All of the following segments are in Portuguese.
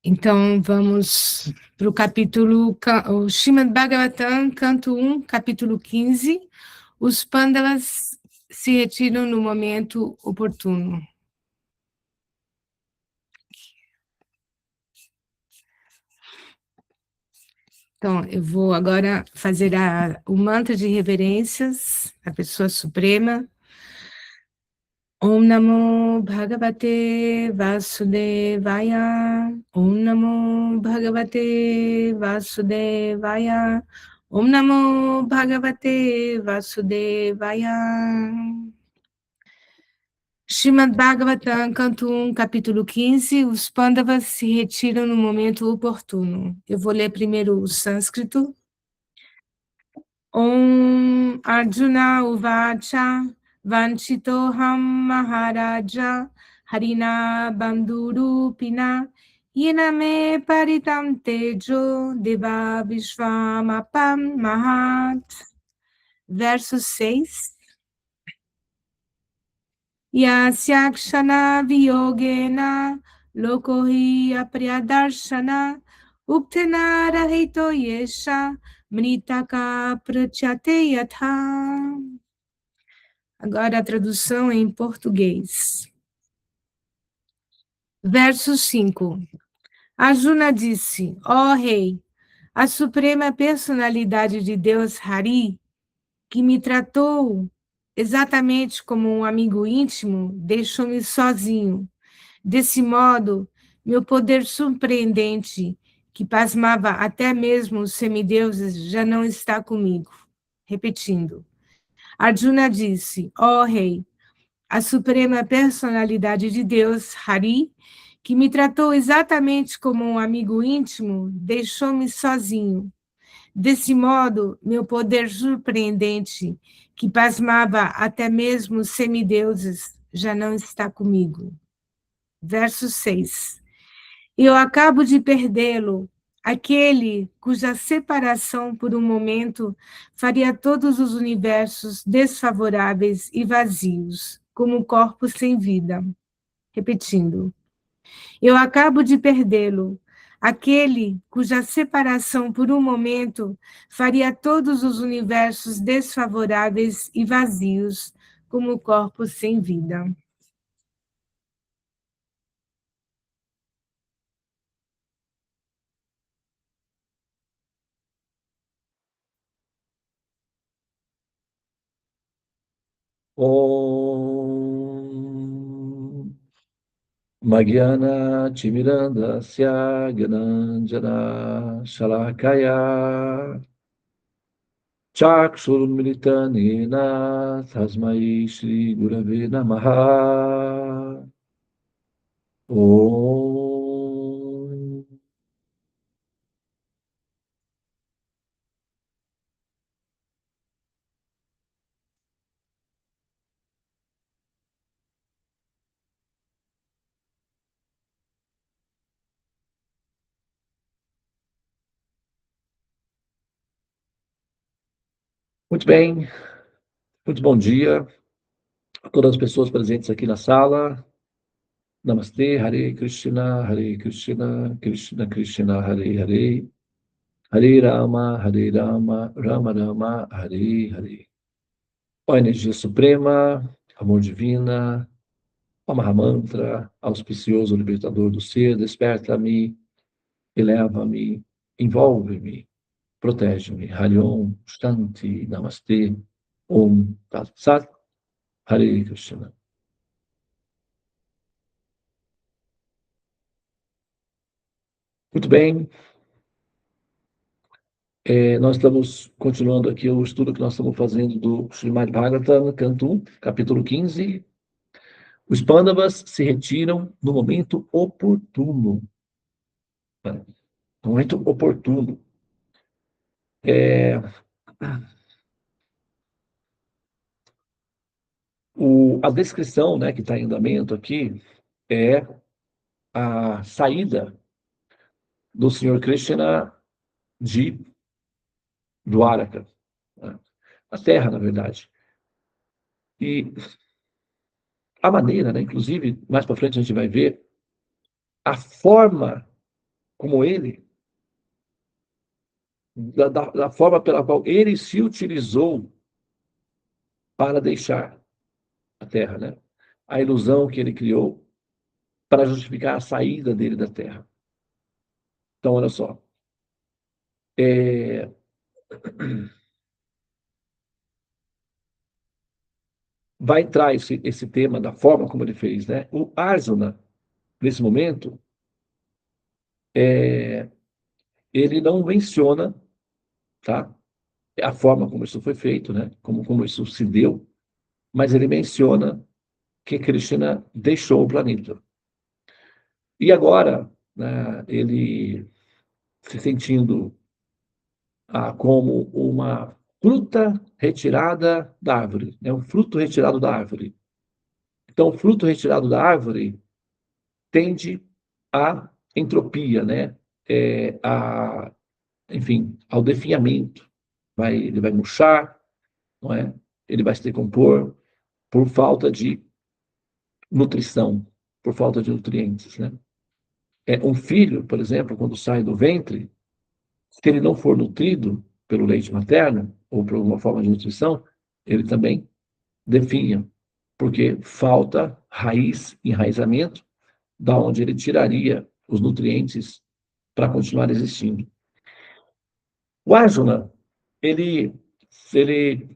Então, vamos para o capítulo, o Srimad Bhagavatam, canto 1, capítulo 15. Os Pandavas se retiram no momento oportuno. Então, eu vou agora fazer o mantra de reverências à pessoa suprema. Om Namo Bhagavate Vasudevaya. Om Namo Bhagavate Vasudevaya. Om Namo Bhagavate Vasudevaya. Srimad Bhagavatam, canto 1, capítulo 15. Os Pandavas se retiram no momento oportuno. Eu vou ler primeiro o sânscrito. Om Arjuna Uvacha Vanchitoham Maharaja Harina Bandurupina Yena me paritam tejo deva vishvamapam mahat. Verso 6. Yasyakshana viyogena lokohi apriyadarshana uptena rahito yesha mritaka pratyate yatha. Agora a tradução em português. Verso 5. Arjuna disse: ó rei, a suprema personalidade de Deus Hari, que me tratou exatamente como um amigo íntimo, deixou-me sozinho. Desse modo, meu poder surpreendente, que pasmava até mesmo os semideuses, já não está comigo. Repetindo. Arjuna disse: ó rei, a suprema personalidade de Deus, Hari, que me tratou exatamente como um amigo íntimo, deixou-me sozinho. Desse modo, meu poder surpreendente, que pasmava até mesmo os semideuses, já não está comigo. Verso 6. Eu acabo de perdê-lo, aquele cuja separação por um momento faria todos os universos desfavoráveis e vazios, como corpos sem vida. Repetindo. Eu acabo de perdê-lo, aquele cuja separação por um momento faria todos os universos desfavoráveis e vazios, como corpos sem vida. Om Magyana Timirandasya Gyananjana Shalakaya Chakshurumilitanena Tasmai Shri Gurave Namaha. Om. Muito bem, muito bom dia a todas as pessoas presentes aqui na sala. Namastê, Hare Krishna, Krishna Krishna, Hare Hare, Hare Rama, Rama Rama, Hare Hare. Ó energia suprema, amor divina, ó Mahamantra, auspicioso libertador do ser, desperta-me, eleva-me, envolve-me, protege-me. Hariom, Shanti, Namastê, Om Tat Sat, Hare Krishna. Muito bem, nós estamos continuando aqui o estudo que nós estamos fazendo do Srimad Bhagavatam, canto 1, capítulo 15. Os Pandavas se retiram no momento oportuno. Momento oportuno. A descrição, né, que está em andamento aqui é a saída do Senhor Krishna de Dwaraka, né, a Terra, na verdade. E a maneira, né, inclusive, mais para frente a gente vai ver a forma como ele, da forma pela qual ele se utilizou para deixar a Terra, né? A ilusão que ele criou para justificar a saída dele da Terra. Então, olha só. Vai entrar esse tema da forma como ele fez, né? O Arjuna, nesse momento, ele não menciona, tá? A forma como isso foi feito, né? Como isso se deu, mas ele menciona que Krishna deixou o planeta. E agora, né, ele se sentindo como uma fruta retirada da árvore, né? Um fruto retirado da árvore. Então, o fruto retirado da árvore tende à entropia, né? Enfim, ao definhamento. Ele vai murchar, não é? Ele vai se decompor por falta de nutrição, por falta de nutrientes, né? Um filho, por exemplo, quando sai do ventre, se ele não for nutrido pelo leite materno ou por alguma forma de nutrição, ele também definha, porque falta raiz, enraizamento, da onde ele tiraria os nutrientes para continuar existindo. O Arjuna, ele,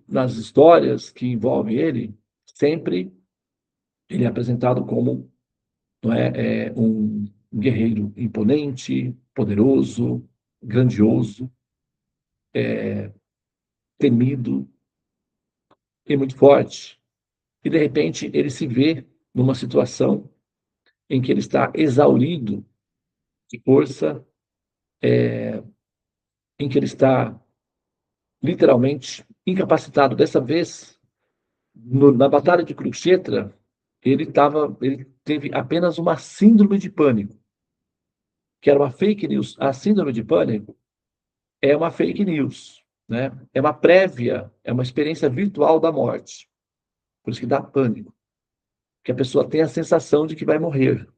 nas histórias que envolvem ele, sempre ele é apresentado como, não um guerreiro imponente, poderoso, grandioso, temido e muito forte. E, de repente, ele se vê numa situação em que ele está exaurido de força, em que ele está literalmente incapacitado. Dessa vez, na Batalha de Kurukshetra, ele teve apenas uma síndrome de pânico, que era uma fake news. A síndrome de pânico é uma fake news, né? É uma prévia, é uma experiência virtual da morte. Por isso que dá pânico, que a pessoa tem a sensação de que vai morrer.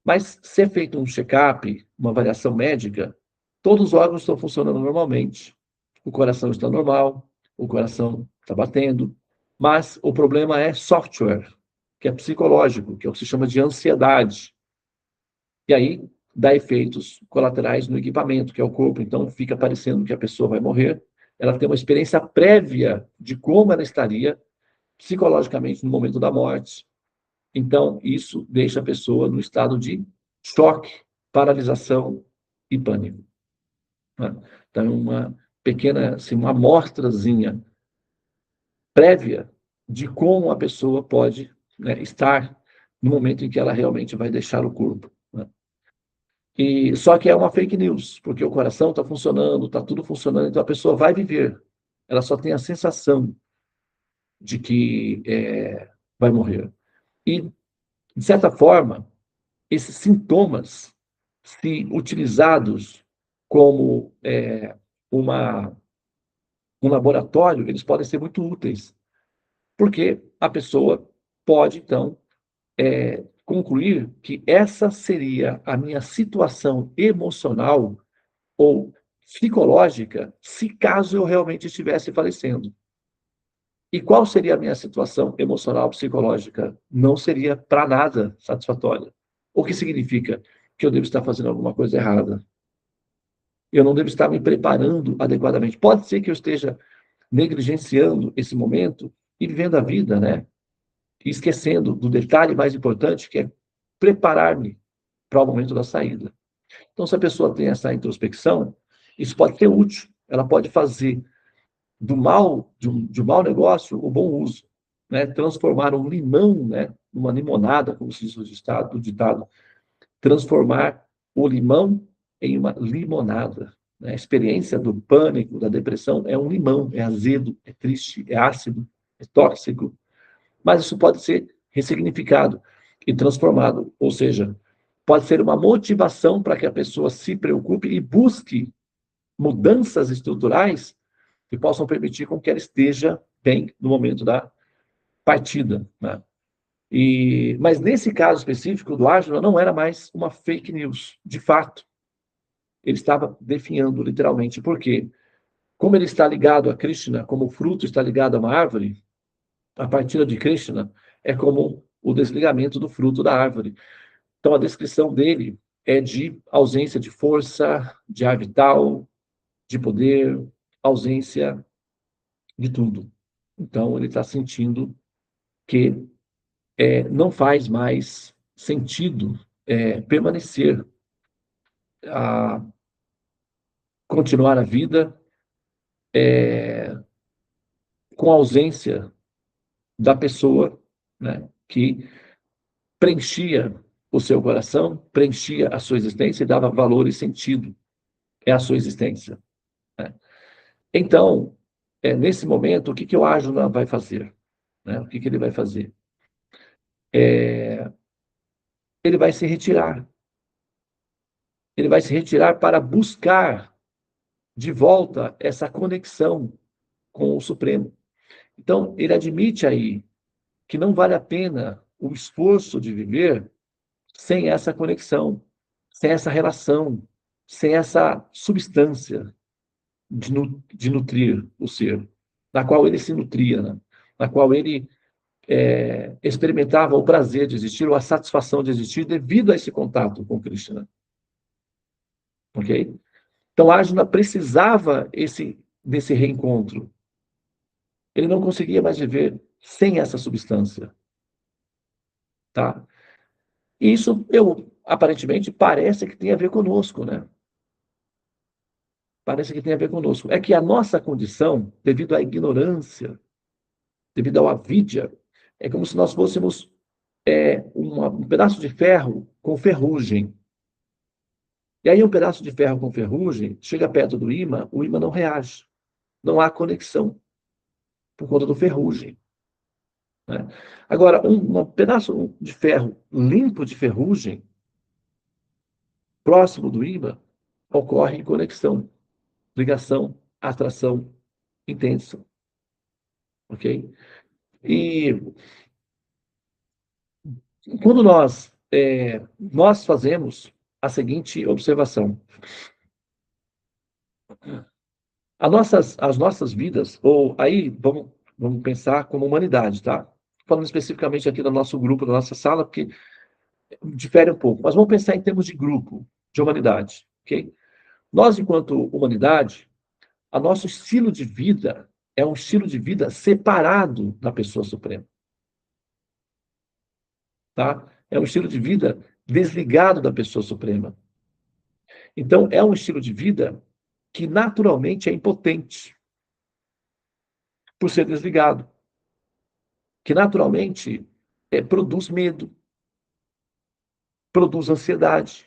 Mas se é feito um check-up, uma avaliação médica, todos os órgãos estão funcionando normalmente. O coração está normal, o coração está batendo, mas o problema é software, que é psicológico, que é o que se chama de ansiedade. E aí dá efeitos colaterais no equipamento, que é o corpo. Então fica parecendo que a pessoa vai morrer. Ela tem uma experiência prévia de como ela estaria psicologicamente no momento da morte. Então, isso deixa a pessoa no estado de choque, paralisação e pânico, né? Então, uma pequena, assim, uma amostrazinha prévia de como a pessoa pode, né, estar no momento em que ela realmente vai deixar o corpo, né? E só que é uma fake news, porque o coração está funcionando, está tudo funcionando, então a pessoa vai viver. Ela só tem a sensação de que vai morrer. E, de certa forma, esses sintomas, se utilizados como uma, um laboratório, eles podem ser muito úteis, porque a pessoa pode, então, concluir que essa seria a minha situação emocional ou psicológica, se caso eu realmente estivesse falecendo. E qual seria a minha situação emocional, psicológica? Não seria para nada satisfatória. O que significa que eu devo estar fazendo alguma coisa errada. Eu não devo estar me preparando adequadamente. Pode ser que eu esteja negligenciando esse momento e vivendo a vida, né? E esquecendo do detalhe mais importante, que é preparar-me para o momento da saída. Então, se a pessoa tem essa introspecção, isso pode ser útil. Ela pode fazer de um mau negócio o bom uso, né? Transformar um limão, né, numa limonada, como se diz no ditado, transformar o limão em uma limonada, né? A experiência do pânico, da depressão é um limão, é azedo, é triste, é ácido, é tóxico, mas isso pode ser ressignificado e transformado, ou seja, pode ser uma motivação para que a pessoa se preocupe e busque mudanças estruturais que possam permitir com que ela esteja bem no momento da partida, né? Mas nesse caso específico do Arjuna, não era mais uma fake news, de fato. Ele estava definhando, literalmente. Por quê? Como ele está ligado a Krishna, como o fruto está ligado a uma árvore, a partida de Krishna é como o desligamento do fruto da árvore. Então, a descrição dele é de ausência de força, de ar vital, de poder, ausência de tudo. Então, ele está sentindo que não faz mais sentido permanecer, a continuar a vida com a ausência da pessoa, né, que preenchia o seu coração, preenchia a sua existência e dava valor e sentido à sua existência. Né? Então, nesse momento, o que o Arjuna vai fazer? Né? O que ele vai fazer? Ele vai se retirar. Ele vai se retirar para buscar de volta essa conexão com o Supremo. Então, ele admite aí que não vale a pena o esforço de viver sem essa conexão, sem essa relação, sem essa substância de nutrir o ser, na qual ele se nutria, né? Na qual ele experimentava o prazer de existir, ou a satisfação de existir, devido a esse contato com Krishna. Ok? Então, Arjuna precisava desse reencontro. Ele não conseguia mais viver sem essa substância. Tá? E isso, aparentemente, parece que tem a ver conosco, né? Parece que tem a ver conosco. É que a nossa condição, devido à ignorância, devido ao avidya, é como se nós fôssemos um pedaço de ferro com ferrugem. E aí um pedaço de ferro com ferrugem chega perto do ímã, o ímã não reage. Não há conexão por conta do ferrugem. Né? Agora, um pedaço de ferro limpo de ferrugem, próximo do ímã, ocorre conexão, ligação, atração intensa. Ok? E quando nós fazemos a seguinte observação. As nossas vidas, ou aí vamos pensar como humanidade, tá? Falando especificamente aqui do nosso grupo, da nossa sala, porque difere um pouco, mas vamos pensar em termos de grupo, de humanidade, ok? Nós, enquanto humanidade, o nosso estilo de vida é um estilo de vida separado da pessoa suprema, tá? É um estilo de vida desligado da pessoa suprema. Então, é um estilo de vida que naturalmente é impotente por ser desligado, que naturalmente produz medo, produz ansiedade,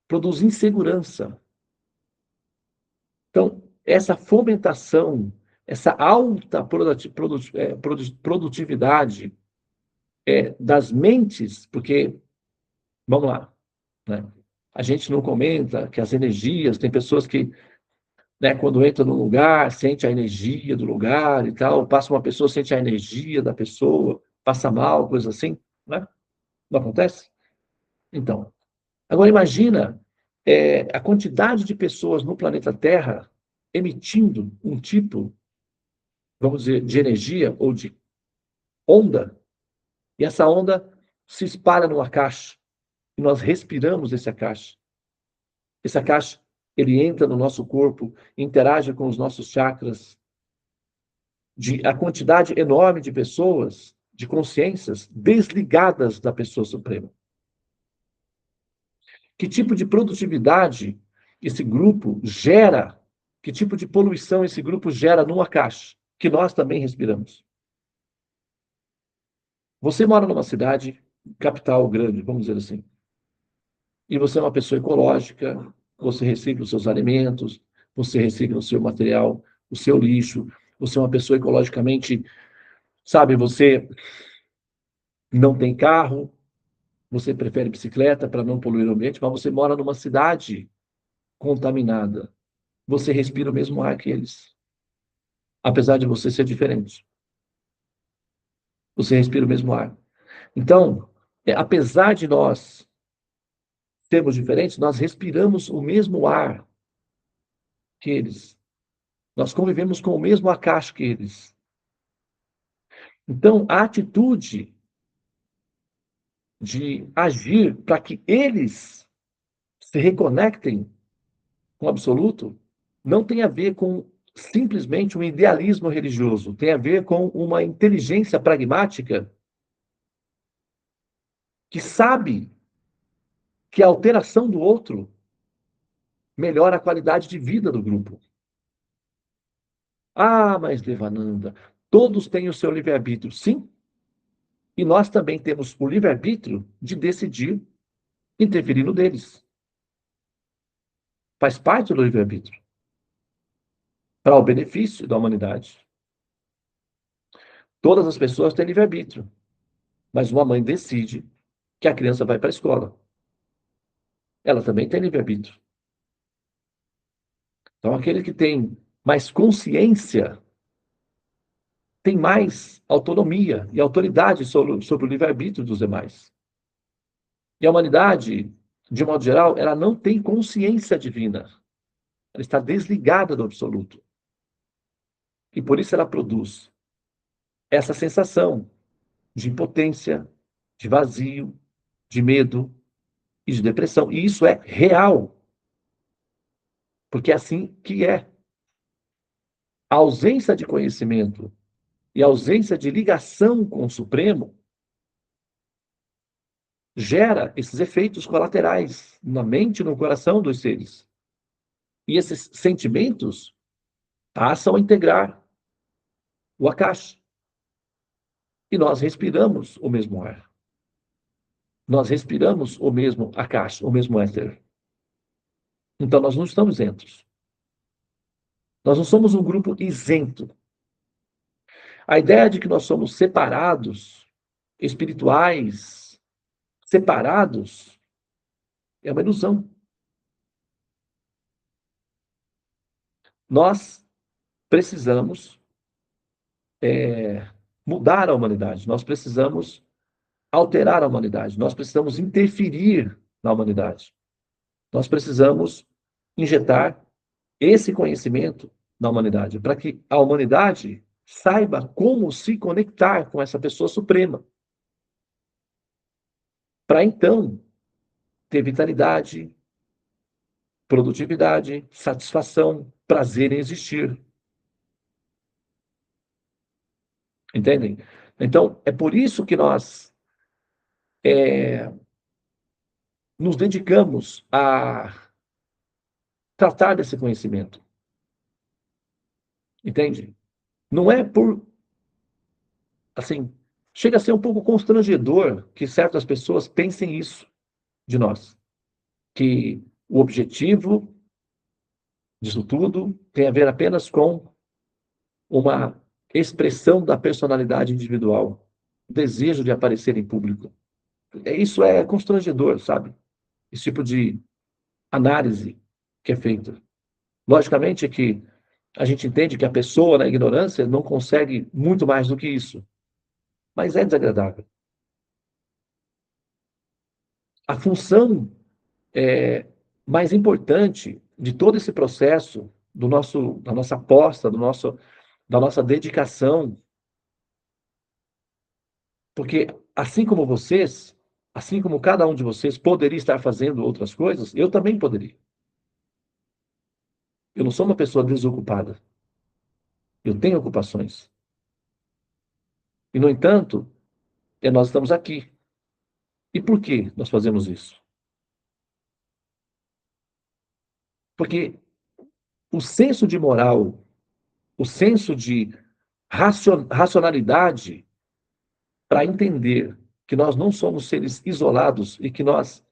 produz insegurança. Então, essa fomentação, essa alta produtividade das mentes, porque, vamos lá, né? A gente não comenta que as energias, tem pessoas que, né, quando entra no lugar, sente a energia do lugar e tal, passa uma pessoa, sente a energia da pessoa, passa mal, coisa assim, né? Não acontece? Então, agora imagina a quantidade de pessoas no planeta Terra emitindo um tipo, vamos dizer, de energia ou de onda, e essa onda se espalha numa caixa, e nós respiramos essa caixa. Essa caixa, ele entra no nosso corpo, interage com os nossos chakras, a quantidade enorme de pessoas, de consciências desligadas da pessoa suprema. Que tipo de produtividade esse grupo gera? Que tipo de poluição esse grupo gera numa caixa, que nós também respiramos? Você mora numa cidade, capital grande, vamos dizer assim, e você é uma pessoa ecológica, você recicla os seus alimentos, você recicla o seu material, o seu lixo, você é uma pessoa ecologicamente, sabe, você não tem carro, você prefere bicicleta para não poluir o ambiente, mas você mora numa cidade contaminada. Você respira o mesmo ar que eles, apesar de você ser diferente. Você respira o mesmo ar. Então, apesar de nós sermos diferentes, nós respiramos o mesmo ar que eles. Nós convivemos com o mesmo acacho que eles. Então, a atitude de agir para que eles se reconectem com o absoluto não tem a ver com simplesmente um idealismo religioso, tem a ver com uma inteligência pragmática que sabe que a alteração do outro melhora a qualidade de vida do grupo. Ah, mas Devananda, todos têm o seu livre-arbítrio. Sim, e nós também temos o livre-arbítrio de decidir interferir no deles. Faz parte do livre-arbítrio. Para o benefício da humanidade. Todas as pessoas têm livre-arbítrio. Mas uma mãe decide que a criança vai para a escola. Ela também tem livre-arbítrio. Então, aquele que tem mais consciência tem mais autonomia e autoridade sobre o livre-arbítrio dos demais. E a humanidade, de modo geral, ela não tem consciência divina. Ela está desligada do absoluto. E por isso ela produz essa sensação de impotência, de vazio, de medo e de depressão. E isso é real. Porque é assim que é. A ausência de conhecimento e a ausência de ligação com o Supremo gera esses efeitos colaterais na mente e no coração dos seres. E esses sentimentos passam a integrar o Akash. E nós respiramos o mesmo ar. Nós respiramos o mesmo Akash, o mesmo éter. Então nós não estamos isentos. Nós não somos um grupo isento. A ideia de que nós somos separados, espirituais, separados, é uma ilusão. Nós precisamos mudar a humanidade, nós precisamos alterar a humanidade, nós precisamos interferir na humanidade. Nós precisamos injetar esse conhecimento na humanidade, para que a humanidade saiba como se conectar com essa pessoa suprema. Para então ter vitalidade, produtividade, satisfação, prazer em existir. Entendem? Então, é por isso que nós nos dedicamos a tratar desse conhecimento. Entende? Não é por, assim, chega a ser um pouco constrangedor que certas pessoas pensem isso de nós. Que o objetivo disso tudo tem a ver apenas com uma expressão da personalidade individual, o desejo de aparecer em público. Isso é constrangedor, sabe? Esse tipo de análise que é feita. Logicamente que a gente entende que a pessoa, na ignorância, não consegue muito mais do que isso. Mas é desagradável. A função mais importante de todo esse processo, da nossa aposta, da nossa dedicação, porque assim como vocês, assim como cada um de vocês poderia estar fazendo outras coisas, eu também poderia. Eu não sou uma pessoa desocupada. Eu tenho ocupações. E, no entanto, nós estamos aqui. E por que nós fazemos isso? Porque o senso de moral, o senso de racionalidade para entender que nós não somos seres isolados e que nós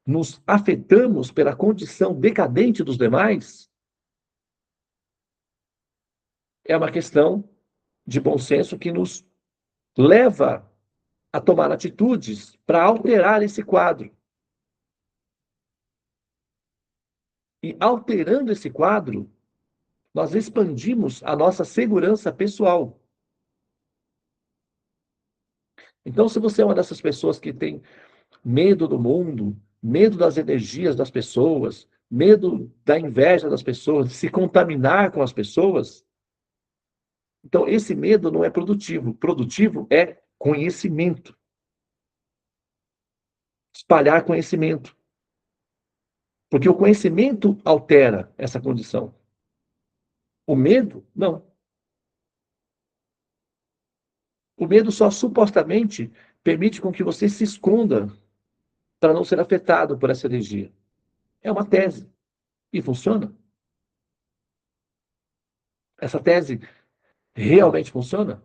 nos afetamos pela condição decadente dos demais, é uma questão de bom senso que nos leva a tomar atitudes para alterar esse quadro. E alterando esse quadro, nós expandimos a nossa segurança pessoal. Então, se você é uma dessas pessoas que tem medo do mundo, medo das energias das pessoas, medo da inveja das pessoas, de se contaminar com as pessoas, então esse medo não é produtivo. Produtivo é conhecimento. Espalhar conhecimento. Porque o conhecimento altera essa condição. O medo, não. O medo só supostamente permite com que você se esconda para não ser afetado por essa energia. É uma tese. E funciona. Essa tese realmente funciona?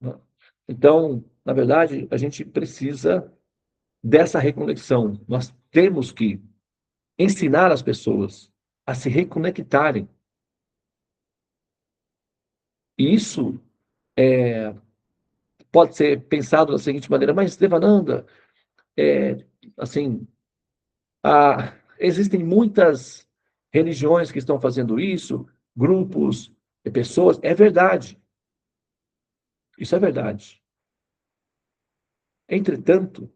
Não. Então, na verdade, a gente precisa dessa reconexão. Nós temos que ensinar as pessoas a se reconectarem. E isso pode ser pensado da seguinte maneira, mas Devananda, assim, existem muitas religiões que estão fazendo isso, grupos, pessoas. É verdade. Isso é verdade. Entretanto,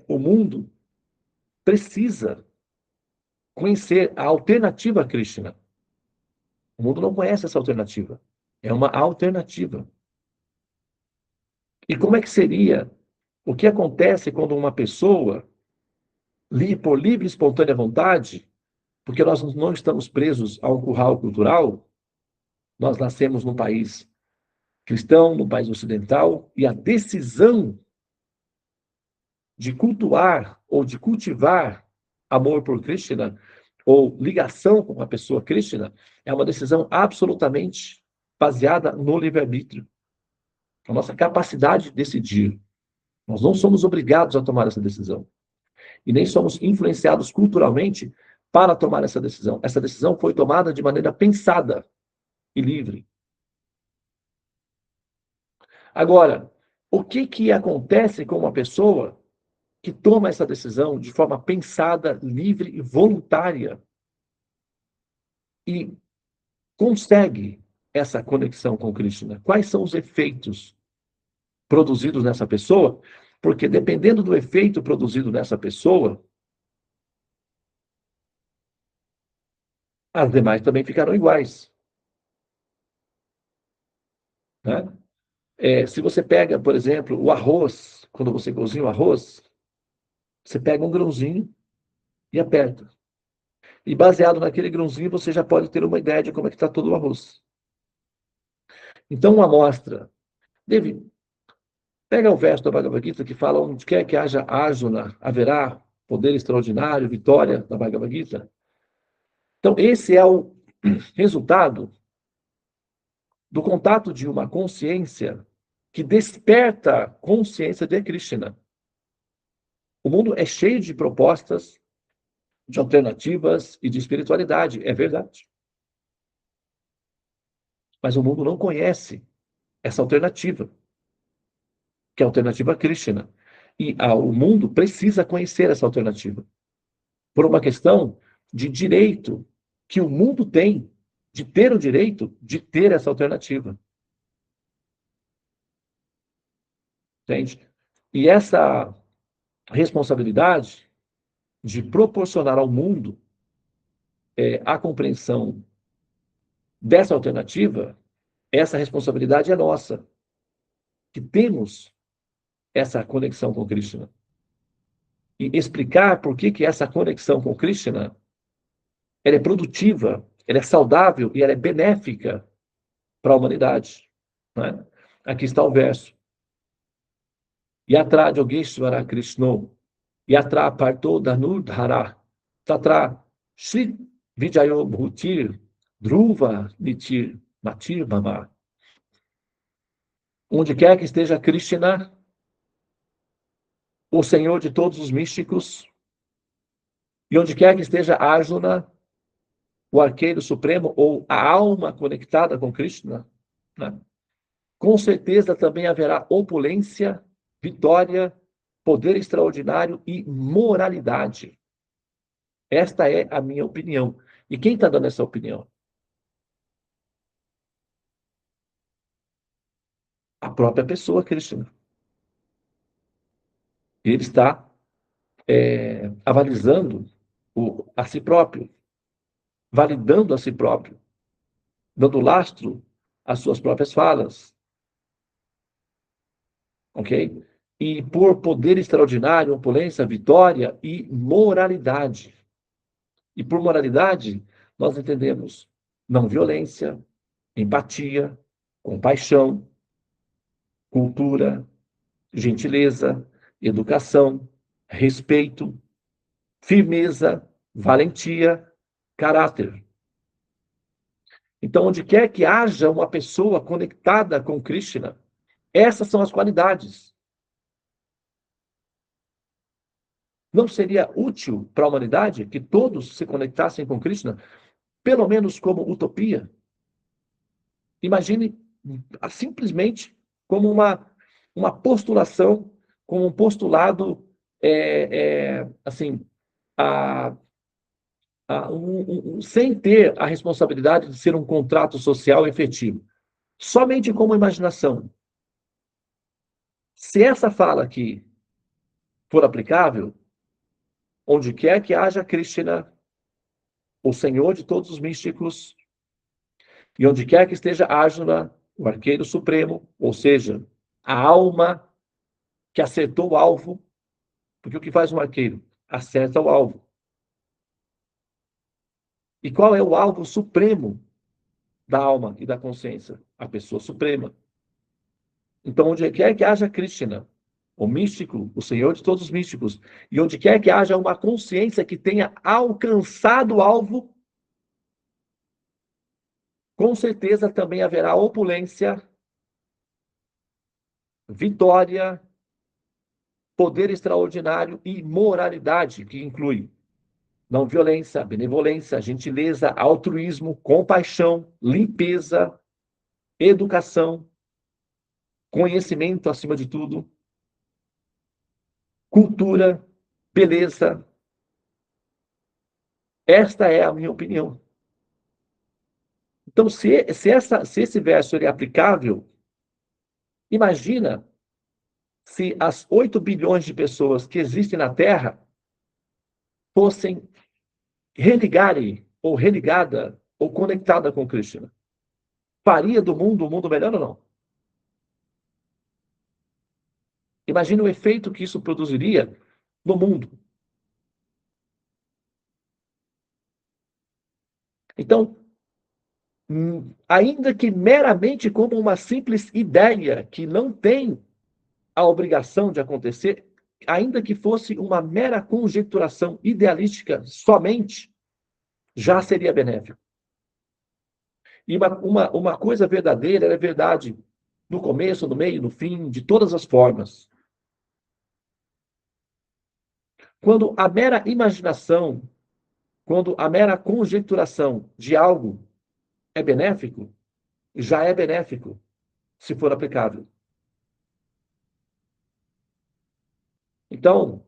o mundo precisa conhecer a alternativa a Krishna. O mundo não conhece essa alternativa. É uma alternativa. E como é que seria? O que acontece quando uma pessoa, por livre e espontânea vontade, porque nós não estamos presos a um curral cultural, nós nascemos num país cristão, num país ocidental, e a decisão de cultuar ou de cultivar amor por Krishna ou ligação com uma pessoa Krishna é uma decisão absolutamente baseada no livre-arbítrio, a nossa capacidade de decidir. Nós não somos obrigados a tomar essa decisão e nem somos influenciados culturalmente para tomar essa decisão. Essa decisão foi tomada de maneira pensada e livre. Agora, o que acontece com uma pessoa que toma essa decisão de forma pensada, livre e voluntária e consegue essa conexão com Krishna? Quais são os efeitos produzidos nessa pessoa? Porque dependendo do efeito produzido nessa pessoa, as demais também ficarão iguais. Né? Se você pega, por exemplo, o arroz, quando você cozinha o arroz, você pega um grãozinho e aperta. E baseado naquele grãozinho, você já pode ter uma ideia de como é que está todo o arroz. Então, uma amostra. Deve, pega o verso da Bhagavad Gita que fala onde quer que haja Arjuna, haverá poder extraordinário, vitória da Bhagavad Gita. Então, esse é o resultado do contato de uma consciência que desperta consciência de Krishna. O mundo é cheio de propostas, de alternativas e de espiritualidade, é verdade. Mas o mundo não conhece essa alternativa, que é a alternativa Krishna. E o mundo precisa conhecer essa alternativa, por uma questão de direito que o mundo tem de ter o direito de ter essa alternativa. Entende? E essa responsabilidade de proporcionar ao mundo a compreensão dessa alternativa, essa responsabilidade é nossa, que temos essa conexão com Krishna. E explicar por que essa conexão com Krishna ela é produtiva, ela é saudável e ela é benéfica para a humanidade. Né? Aqui está o verso. Yatra Yogeshwara Krishno, Yatra Parto Danurdhara, Tatra Shri Vijayo Bhutir, Dhruva Nitir Matir Mama. Onde quer que esteja Krishna, o Senhor de todos os místicos, e onde quer que esteja Arjuna, o arqueiro supremo, ou a alma conectada com Krishna, né? Com certeza também haverá opulência, vitória, poder extraordinário e moralidade. Esta é a minha opinião. E quem está dando essa opinião? própria pessoa Krishna. Ele está avalizando a si próprio, validando a si próprio, dando lastro às suas próprias falas. Ok? E por poder extraordinário, opulência, vitória e moralidade. E por moralidade, nós entendemos não violência, empatia, compaixão, cultura, gentileza, educação, respeito, firmeza, valentia, caráter. Então, onde quer que haja uma pessoa conectada com Krishna, essas são as qualidades. Não seria útil para a humanidade que todos se conectassem com Krishna, pelo menos como utopia? Imagine simplesmente como uma postulação, como um postulado, assim, sem ter a responsabilidade de ser um contrato social efetivo. Somente como imaginação. Se essa fala aqui for aplicável, onde quer que haja Krishna, o Senhor de todos os místicos, e onde quer que esteja Arjuna, o arqueiro supremo, ou seja, a alma que acertou o alvo, porque o que faz um arqueiro? Acerta o alvo. E qual é o alvo supremo da alma e da consciência? A pessoa suprema. Então, onde quer que haja Krishna, o místico, o Senhor de todos os místicos, e onde quer que haja uma consciência que tenha alcançado o alvo, com certeza também haverá opulência, vitória, poder extraordinário e moralidade, que inclui não violência, benevolência, gentileza, altruísmo, compaixão, limpeza, educação, conhecimento acima de tudo, cultura, beleza. Esta é a minha opinião. Então, se esse verso é aplicável, imagina se as 8 bilhões de pessoas que existem na Terra fossem religarem, ou religada, ou conectada com Krishna. Faria do mundo um mundo melhor ou não? Imagina o efeito que isso produziria no mundo. Então, ainda que meramente como uma simples ideia que não tem a obrigação de acontecer, ainda que fosse uma mera conjecturação idealística somente, já seria benéfico. E uma coisa verdadeira é verdade no começo, no meio, no fim, de todas as formas. Quando a mera imaginação, quando a mera conjecturação de algo é benéfico, já é benéfico, se for aplicável. Então,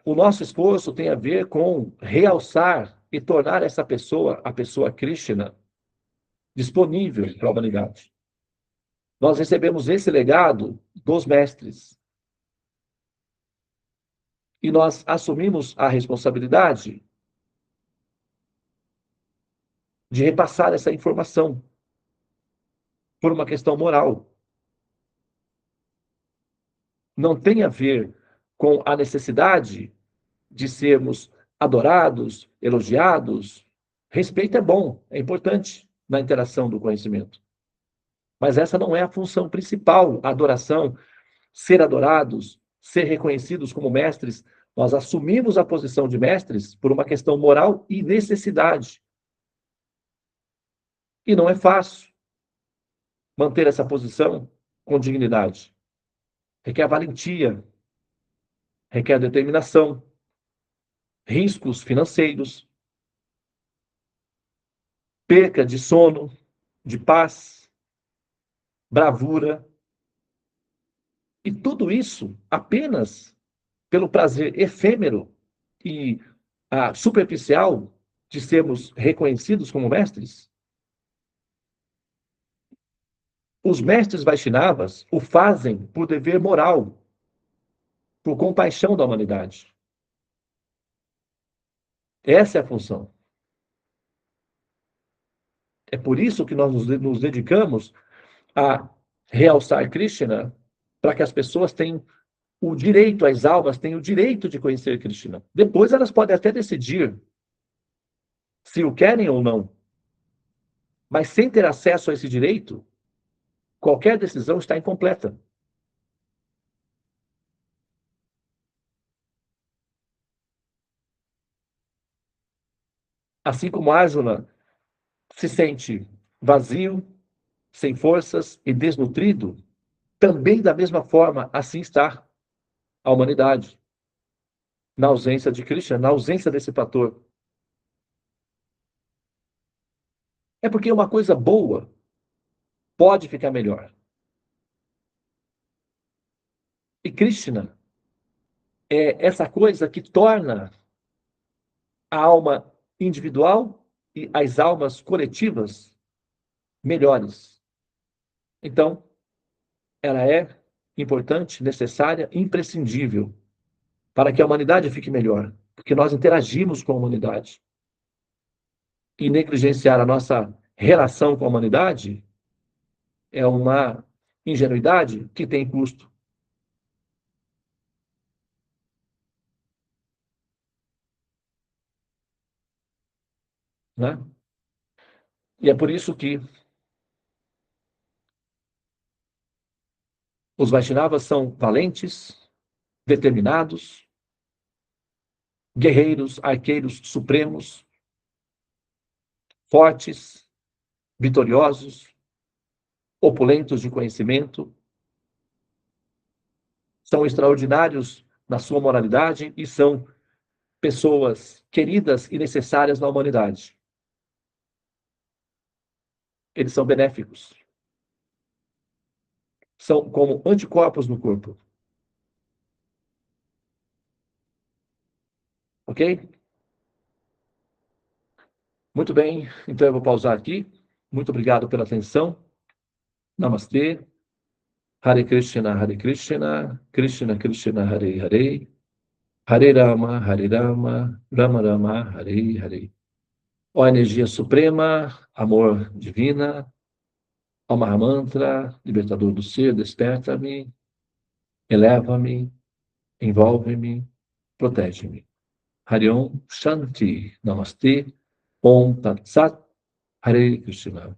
o nosso esforço tem a ver com realçar e tornar essa pessoa, a pessoa Krishna, disponível para a humanidade. Nós recebemos esse legado dos mestres. E nós assumimos a responsabilidade de repassar essa informação por uma questão moral. Não tem a ver com a necessidade de sermos adorados, elogiados. Respeito é bom, é importante na interação do conhecimento. Mas essa não é a função principal, a adoração, ser adorados, ser reconhecidos como mestres. Nós assumimos a posição de mestres por uma questão moral e necessidade. E não é fácil manter essa posição com dignidade. Requer valentia, requer determinação, riscos financeiros, perca de sono, de paz, bravura. E tudo isso apenas pelo prazer efêmero e superficial de sermos reconhecidos como mestres? Os mestres Vaishnavas o fazem por dever moral, por compaixão da humanidade. Essa é a função. É por isso que nós nos dedicamos a realçar Krishna, para que as pessoas tenham o direito, as almas têm o direito de conhecer Krishna. Depois elas podem até decidir se o querem ou não. Mas sem ter acesso a esse direito, qualquer decisão está incompleta. Assim como Arjuna se sente vazio, sem forças e desnutrido, também da mesma forma assim está a humanidade, na ausência de Krishna, na ausência desse fator. É porque uma coisa boa pode ficar melhor. E Krishna é essa coisa que torna a alma individual e as almas coletivas melhores. Então, ela é importante, necessária, imprescindível para que a humanidade fique melhor, porque nós interagimos com a humanidade. E negligenciar a nossa relação com a humanidade é uma ingenuidade que tem custo. Né? E é por isso que os Vaishnavas são valentes, determinados, guerreiros, arqueiros supremos, fortes, vitoriosos, opulentos de conhecimento, são extraordinários na sua moralidade e são pessoas queridas e necessárias na humanidade. Eles são benéficos. São como anticorpos no corpo. Ok? Muito bem, então eu vou pausar aqui. Muito obrigado pela atenção. Namastê. Hare Krishna, Hare Krishna, Krishna Krishna, Hare Hare, Hare Rama, Hare Rama, Rama Rama, Hare Hare. Ó energia suprema, amor divina, ó Mahamantra, libertador do ser, desperta-me, eleva-me, envolve-me, protege-me. Hariom Shanti, Namastê, Om Tat Sat, Hare Krishna.